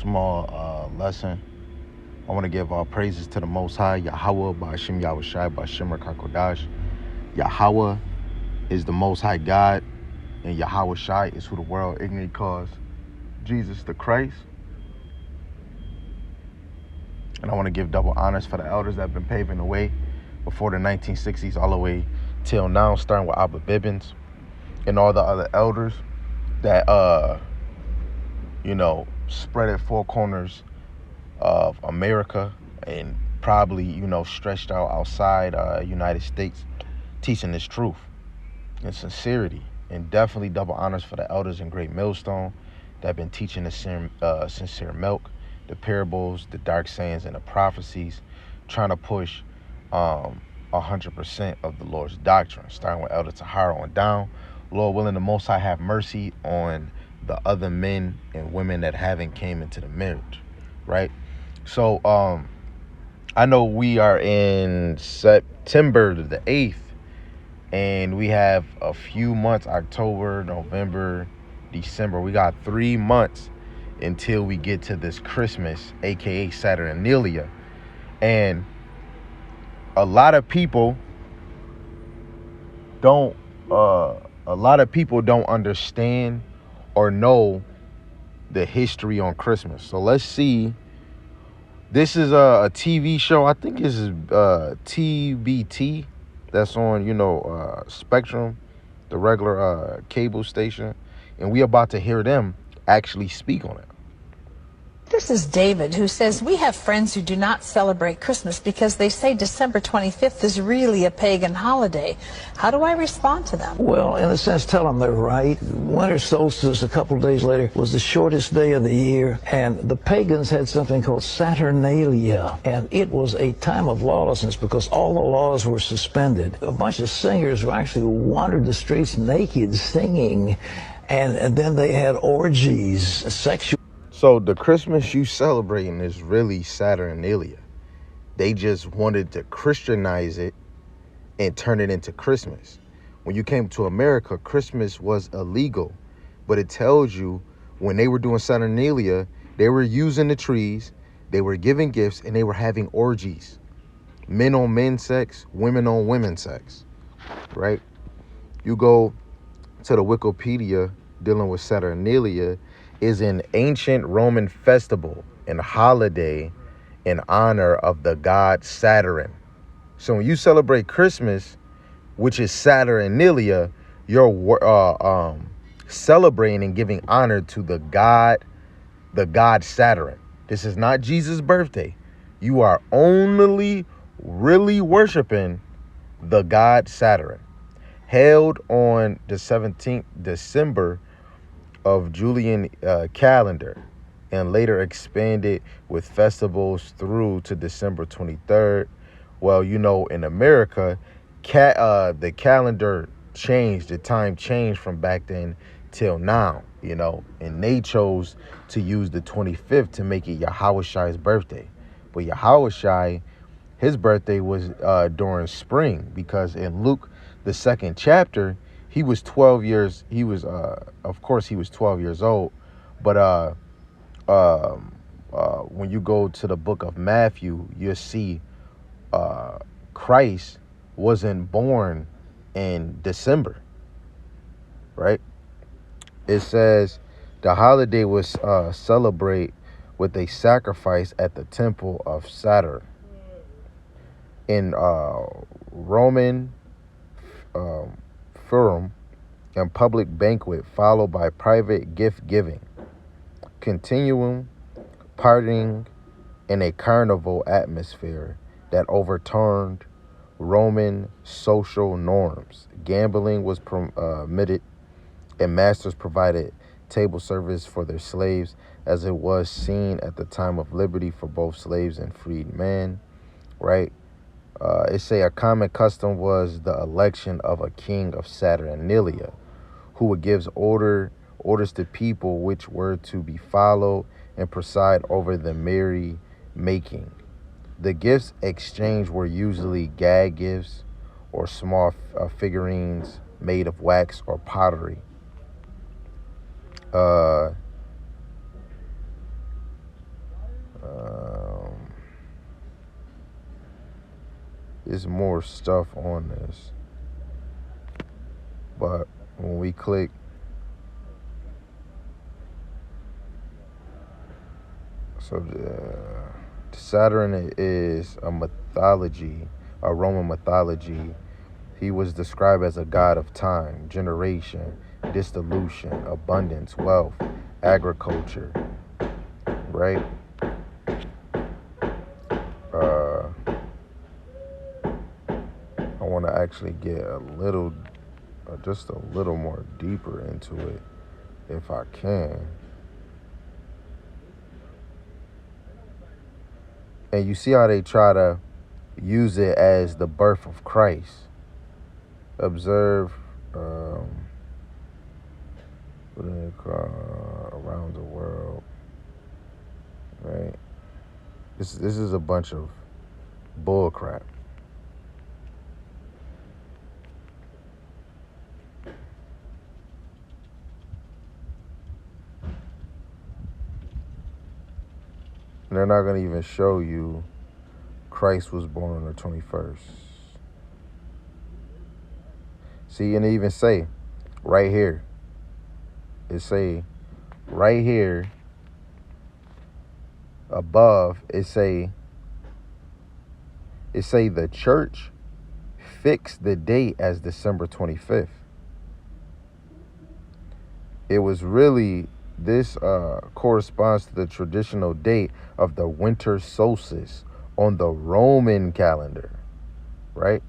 small lesson. I want to give all praises to the Most High, Yahweh, Ba'ashem Yahushai, Ba'ashem Rakakodash. Yahweh is the Most High God, and Yahweh Shai is who the world ignorantly calls Jesus the Christ. And I want to give double honors for the elders that have been paving the way before the 1960s all the way till now, starting with Abba Bibbins and all the other elders that, spread at four corners of America and probably, stretched out outside United States, teaching this truth and sincerity. And definitely double honors for the elders in Great Millstone that have been teaching the sincere milk, the parables, the dark sayings, and the prophecies, trying to push 100% of the Lord's doctrine, starting with Elder Tahara on down. Lord willing, the Most High have mercy on the other men and women that haven't came into the marriage, right? So I know we are in September the 8th, and we have a few months, October, November, December. We got 3 months until we get to this Christmas, aka Saturnalia. And a lot of people don't understand or know the history on Christmas. So let's see. This is a TV show. I think this is TBT. That's on, Spectrum, the regular cable station. And we about to hear them actually speak on it. This is David, who says, we have friends who do not celebrate Christmas because they say December 25th is really a pagan holiday. How do I respond to them? Well, in a sense, tell them they're right. Winter solstice a couple of days later was the shortest day of the year, and the pagans had something called Saturnalia, and it was a time of lawlessness because all the laws were suspended. A bunch of singers actually wandered the streets naked singing, and then they had orgies, sexual. So the Christmas you celebrating is really Saturnalia. They just wanted to Christianize it and turn it into Christmas. When you came to America, Christmas was illegal. But it tells you when they were doing Saturnalia, they were using the trees, they were giving gifts, and they were having orgies. Men on men sex, women on women sex, right? You go to the Wikipedia dealing with Saturnalia, is an ancient Roman festival and holiday in honor of the god Saturn. So when you celebrate Christmas, which is Saturnalia, you're celebrating and giving honor to the god Saturn. This is not Jesus' birthday. You are only really worshiping the god Saturn. Held on the 17th December of Julian calendar, and later expanded with festivals through to December 23rd. Well, in America, the calendar changed, the time changed from back then till now, and they chose to use the 25th to make it Yahushai's birthday. But Yahushai, his birthday was during spring, because in Luke, the second chapter, he was 12 years. He was, of course, he was 12 years old. But when you go to the book of Matthew, you'll see Christ wasn't born in December, right? It says the holiday was celebrate with a sacrifice at the temple of Saturn. In Roman Forum and public banquet, followed by private gift giving, continuing partying in a carnival atmosphere that overturned Roman social norms. Gambling was permitted, and masters provided table service for their slaves, as it was seen at the time of liberty for both slaves and freed men, right? It say a common custom was the election of a king of Saturnalia, who would give orders to people which were to be followed and preside over the merry making. The gifts exchanged were usually gag gifts or small figurines made of wax or pottery. it's more stuff on this. But when we click, so Saturn is a mythology, a Roman mythology. He was described as a god of time, generation, dissolution, abundance, wealth, agriculture, right? I want to actually get a little, just a little more deeper into it, if I can. And you see how they try to use it as the birth of Christ. Observe what do they call around the world, right? This is a bunch of bull crap. And they're not going to even show you Christ was born on the 21st. See, and they even say right here, it say right here above, it say the church fixed the date as December 25th. It was really, this corresponds to the traditional date of the winter solstice on the Roman calendar, right?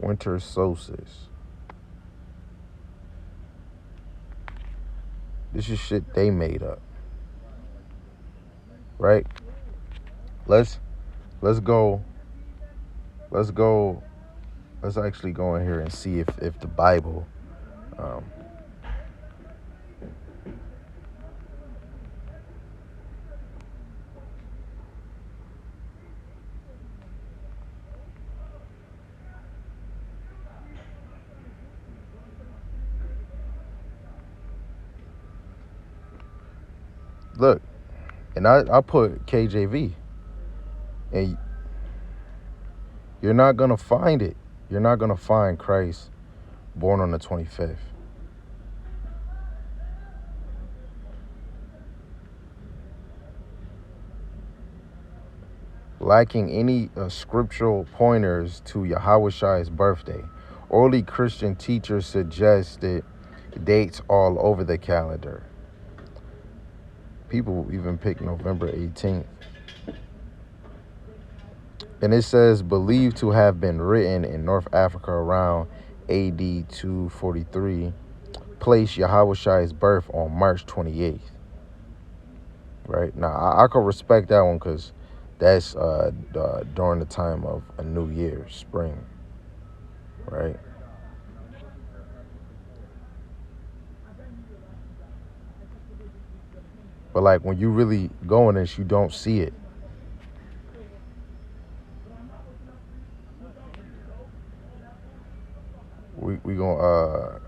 Winter solstice. This is shit they made up, right? Let's actually go in here and see if the Bible look, and I put KJV, and you're not gonna find it. You're not gonna find Christ born on the 25th. Lacking any scriptural pointers to Yahweh's birthday. Early Christian teachers suggested dates all over the calendar. People even pick November 18th. And it says, believed to have been written in North Africa around AD 243, place Yahweh's birth on March 28th. Right? Now, I can respect that one because that's during the time of a new year, spring. Right? But like when you really go in this, you don't see it. We gonna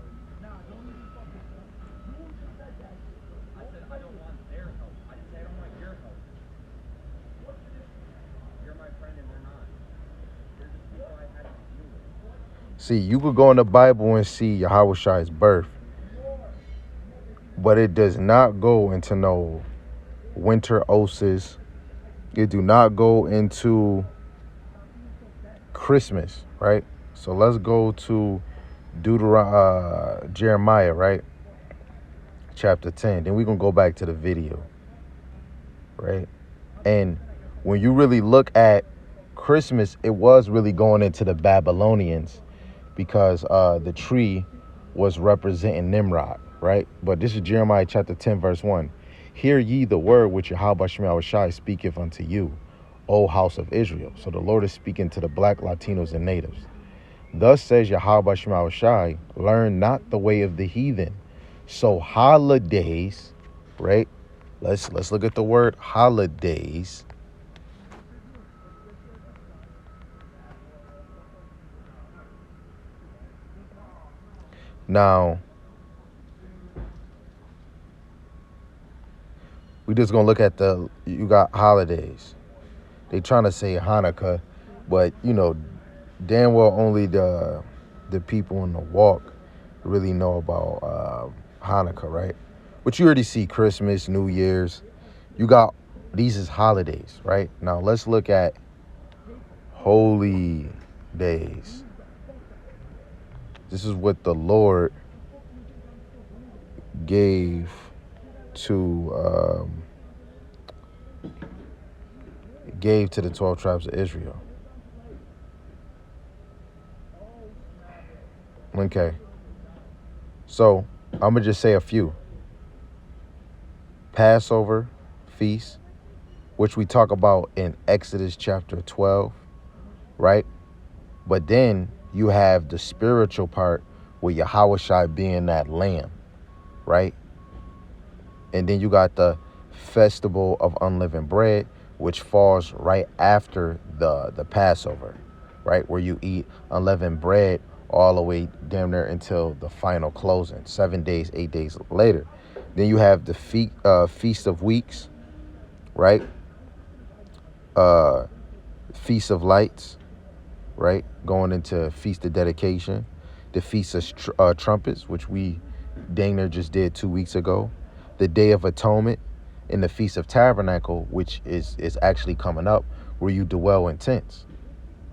see, you could go in the Bible and see Yahweh's birth, but it does not go into no winter solstice. It do not go into Christmas, right? So let's go to Jeremiah, right? Chapter 10. Then we're going to go back to the video, right? And when you really look at Christmas, it was really going into the Babylonians because the tree was representing Nimrod, right? But this is Jeremiah chapter 10, verse 1. Hear ye the word which Yahweh Shai speaketh unto you, O house of Israel. So the Lord is speaking to the black, Latinos, and natives. Thus says Yahweh Shai, learn not the way of the heathen. So holidays, right? Let's look at the word holidays. Now, we just gonna look at you got holidays. They trying to say Hanukkah, but you know, damn well only the people in the walk really know about Hanukkah, right? But you already see Christmas, New Year's. You got these as holidays, right? Now let's look at holy days. This is what the Lord gave to the 12 tribes of Israel. Okay. So I'm gonna just say a few. Passover feast, which we talk about in Exodus chapter 12, right? But then you have the spiritual part with Yahushua being that lamb, right? And then you got the festival of unleavened bread, which falls right after the Passover, right? Where you eat unleavened bread all the way damn near until the final closing, 7 days, 8 days later. Then you have the Feast of Weeks, right? Feast of Lights, right? Going into Feast of Dedication. The Feast of Trumpets, which we dang near just did 2 weeks ago. The Day of Atonement, and the Feast of Tabernacle, which is actually coming up, where you dwell in tents,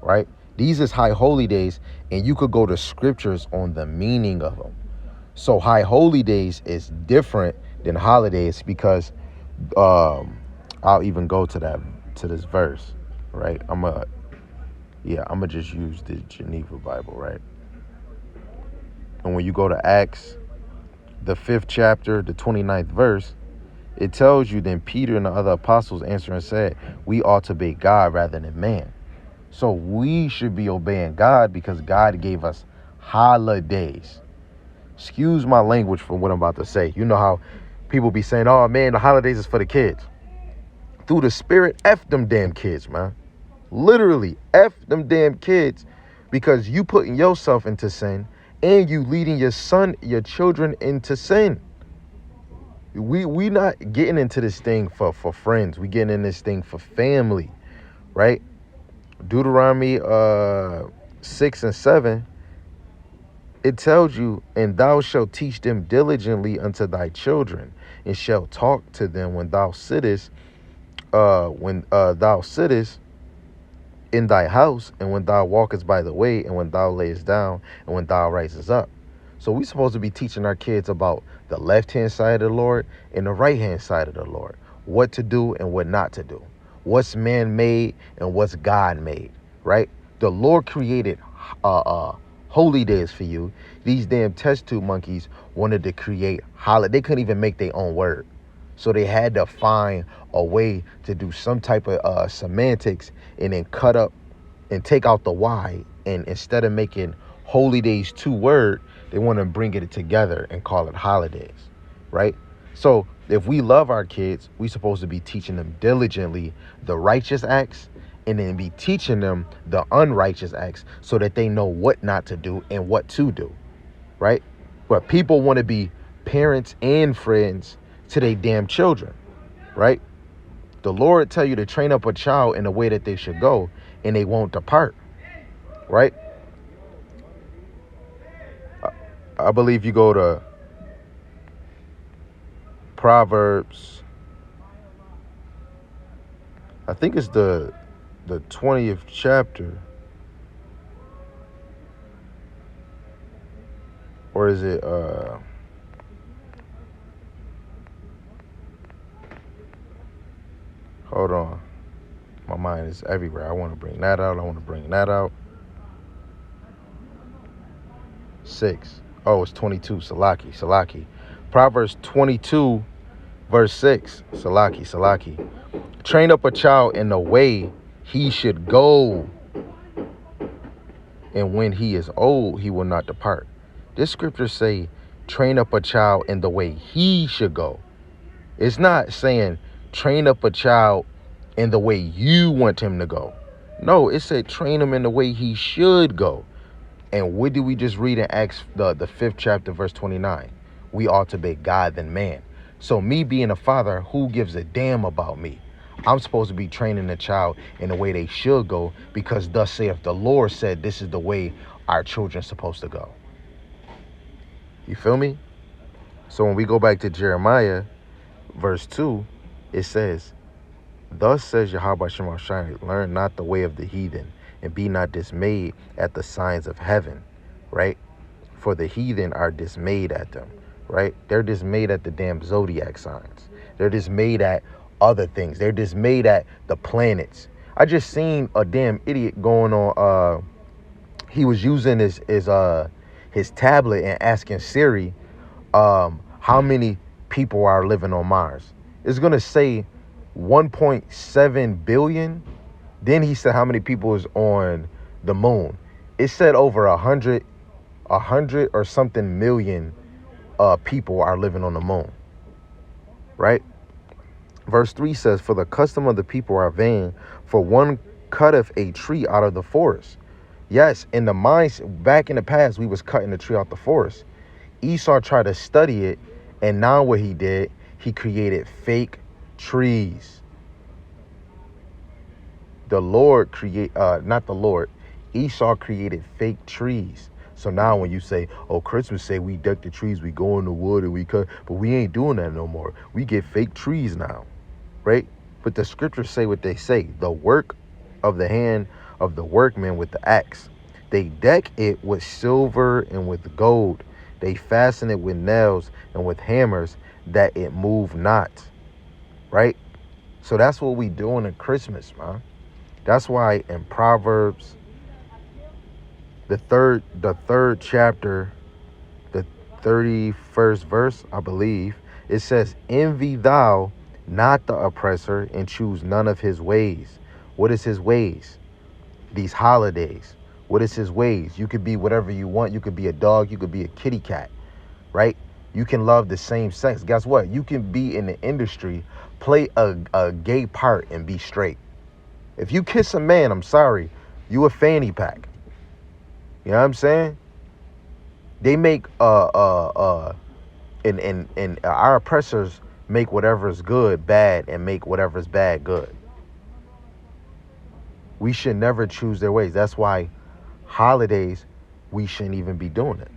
right? These is high holy days, and you could go to scriptures on the meaning of them. So high holy days is different than holidays because I'll even go to this verse, right? I'm gonna just use the Geneva Bible, right? And when you go to Acts, the 5th chapter, the 29th verse, it tells you, then Peter and the other apostles answered and said, we ought to obey God rather than man. So we should be obeying God because God gave us holidays. Excuse my language for what I'm about to say. You know how people be saying, oh man, the holidays is for the kids. Through the spirit, F them damn kids, man. Literally, F them damn kids, because you putting yourself into sin and you leading your children into sin. We not getting into this thing for friends. We getting in this thing for family, right? Deuteronomy 6 and 7, it tells you, and thou shalt teach them diligently unto thy children, and shalt talk to them when thou sittest in thy house, and when thou walkest by the way, and when thou layest down, and when thou risest up. So we supposed to be teaching our kids about the left-hand side of the Lord and the right-hand side of the Lord, what to do and what not to do, what's man-made and what's God-made, right? The Lord created holy days for you. These damn test tube monkeys wanted to create holiday. They couldn't even make their own word. So they had to find a way to do some type of semantics and then cut up and take out the Y. And instead of making holy days 2 word, they want to bring it together and call it holidays, right? So if we love our kids, we supposed to be teaching them diligently the righteous acts and then be teaching them the unrighteous acts so that they know what not to do and what to do, right? But people want to be parents and friends to their damn children, right? The Lord tell you to train up a child in the way that they should go and they won't depart, right? I believe you go to Proverbs, I think it's the 20th chapter, or is it hold on, my mind is everywhere. I want to bring that out. 6. Oh, it's 22. Salaki. Proverbs 22 verse 6. Salaki. Train up a child in the way he should go, and when he is old, he will not depart. This scripture say, train up a child in the way he should go. It's not saying train up a child in the way you want him to go. No, it said train him in the way he should go. And what did we just read in Acts, the 5th chapter, verse 29? We ought to obey God than man. So me being a father, who gives a damn about me? I'm supposed to be training the child in the way they should go, because thus saith the Lord said this is the way our children's supposed to go. You feel me? So when we go back to Jeremiah, verse 2, it says, thus says Yahweh Shema Shai, learn not the way of the heathen, and be not dismayed at the signs of heaven, right? For the heathen are dismayed at them, right? They're dismayed at the damn zodiac signs. They're dismayed at other things. They're dismayed at the planets. I just seen a damn idiot going on, he was using his tablet and asking Siri, how many people are living on Mars. It's gonna say 1.7 billion. Then he said how many people is on the moon. It said over 100 or something million people are living on the moon, right? Verse 3 says, for the custom of the people are vain, for one cutteth a tree out of the forest. Yes, in the minds back in the past, we was cutting the tree out the forest. Esau tried to study it, and now what he did, he created fake trees. The Lord Esau created fake trees. So now when you say, oh, Christmas say we deck the trees, we go in the wood and we cut, but we ain't doing that no more. We get fake trees now, right? But the scriptures say what they say. The work of the hand of the workman with the axe. They deck it with silver and with gold. They fasten it with nails and with hammers, that it move not, right? So that's what we doing at Christmas, man. That's why in Proverbs, the third chapter, the 31st verse, I believe, it says, envy thou not the oppressor, and choose none of his ways. What is his ways? These holidays. What is his ways? You could be whatever you want. You could be a dog. You could be a kitty cat, right? You can love the same sex. Guess what? You can be in the industry, play a gay part and be straight. If you kiss a man, I'm sorry, you a fanny pack. You know what I'm saying? They make and our oppressors make whatever is good bad, and make whatever is bad good. We should never choose their ways. That's why holidays, we shouldn't even be doing it.